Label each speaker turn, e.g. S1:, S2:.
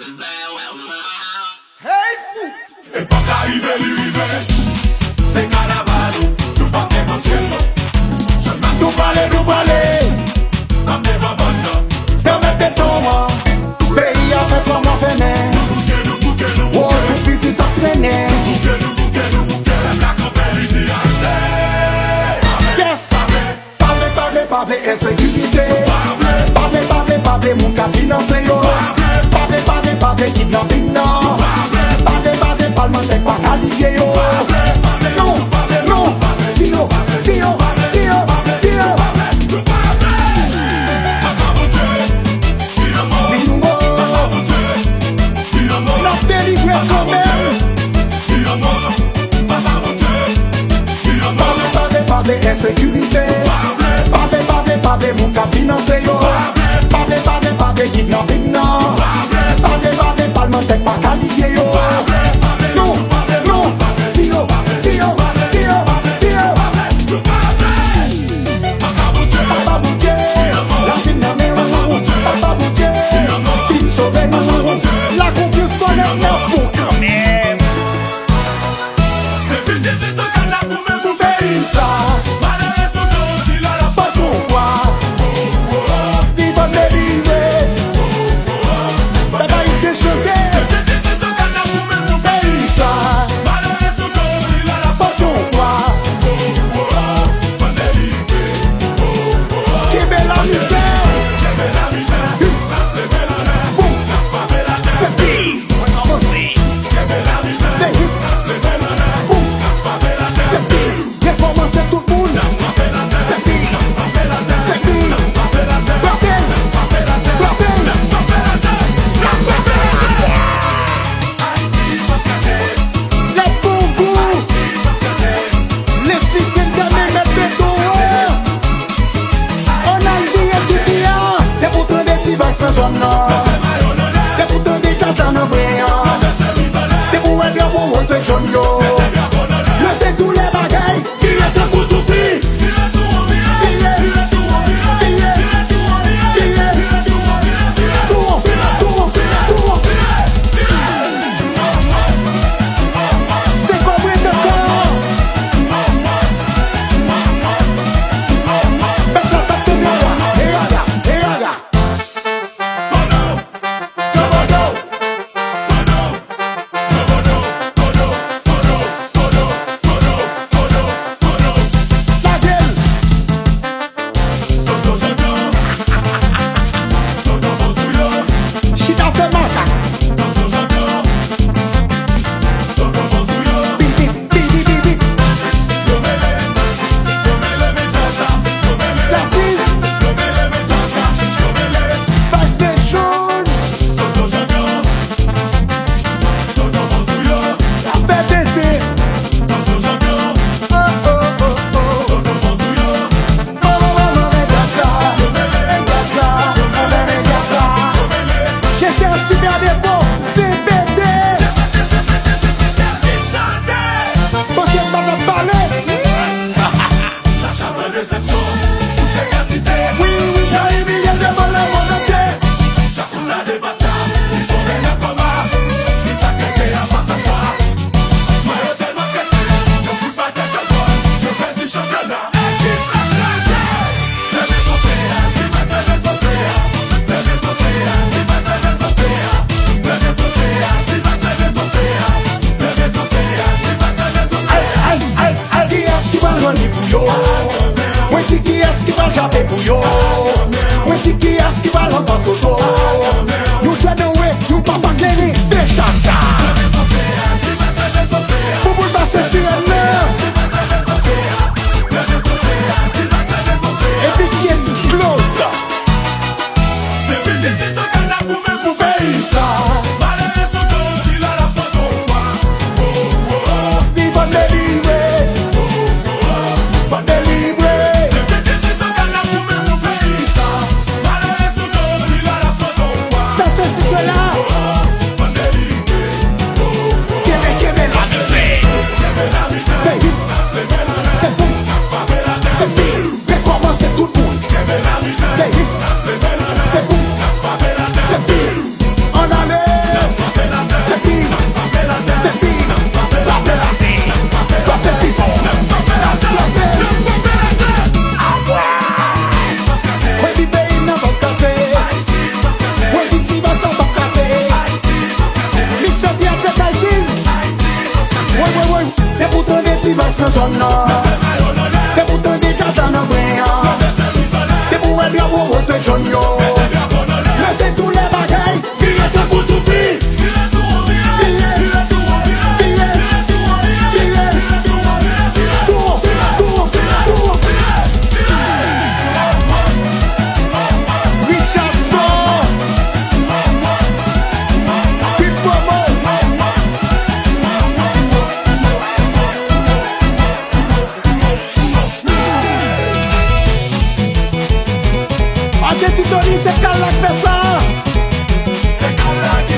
S1: Hey fou!
S2: E pa ka rive li rive, se carnaval, nou pa te monselo.
S1: Nou pale,
S2: Ame babanda,
S1: te mette ton peyi a fe koman fene.
S2: nou bouke,
S1: Ou tout pisi sa trene.
S2: bouke, la campelle di ase.
S1: Yes! Pable, insécurité. Pable, moun ka finanse yo. Pable, kidnapping nan. Pable, parlementaire pa kalivye yo. Non, Dio. Not délivre quand même. Pable, insécurité. Pable, moun ka finanse yo. Pable, kidnapping nan. Pable, parlementaire pa kalivye yo. Non, Dio. Papa Bouché, la fin nan men ou. Papa Bouché, fin sauve nou. La confiance qu'on est là pour quand même. Pour pays ça, pas pourquoi. Ils vont délivrer. Papa il s'est chanté. Pays ça, pas pourquoi. Qui met la misère. C'est pire. C'est hip. C'est pire. J'ai commencé tout le monde. C'est pire. Les bongos, les systèmes gamins mettent béton. On a dit et tout bien. Les boutons des petits vaches sans zone nord. Les boutons des chasses en brillant. Les bourrées de bon, c'est jaune yo. Le tous les bagailles, qui est un coup tout pris. C'est combien de temps? Mets la tête de moi, et regarde. La gueule, chita fait maca. Bibi. La cise, Fast Station, la fête d'été. J'ai fait un super dépôt, CBD. Bon, c'est pas de parler. Oui, y'a les milliers de dans le monde entier. Qui est-ce qui va rendre pour yo? Moi si qui est-ce qui va japper pour yo? Moi si qui est-ce qui va l'entendre soto? You try the way, you papa clean it, déchacha. Pour vous passer sur un air. Et puis qui explose là? Pour pays ça. Ils vont délivrer. Dans ce là. ou se joun yo. Mette tout le bagay, vire te pou tout pi. Richard Ford, Big Promo. Ake Titoni se kalak pe sa.
S2: Se kalak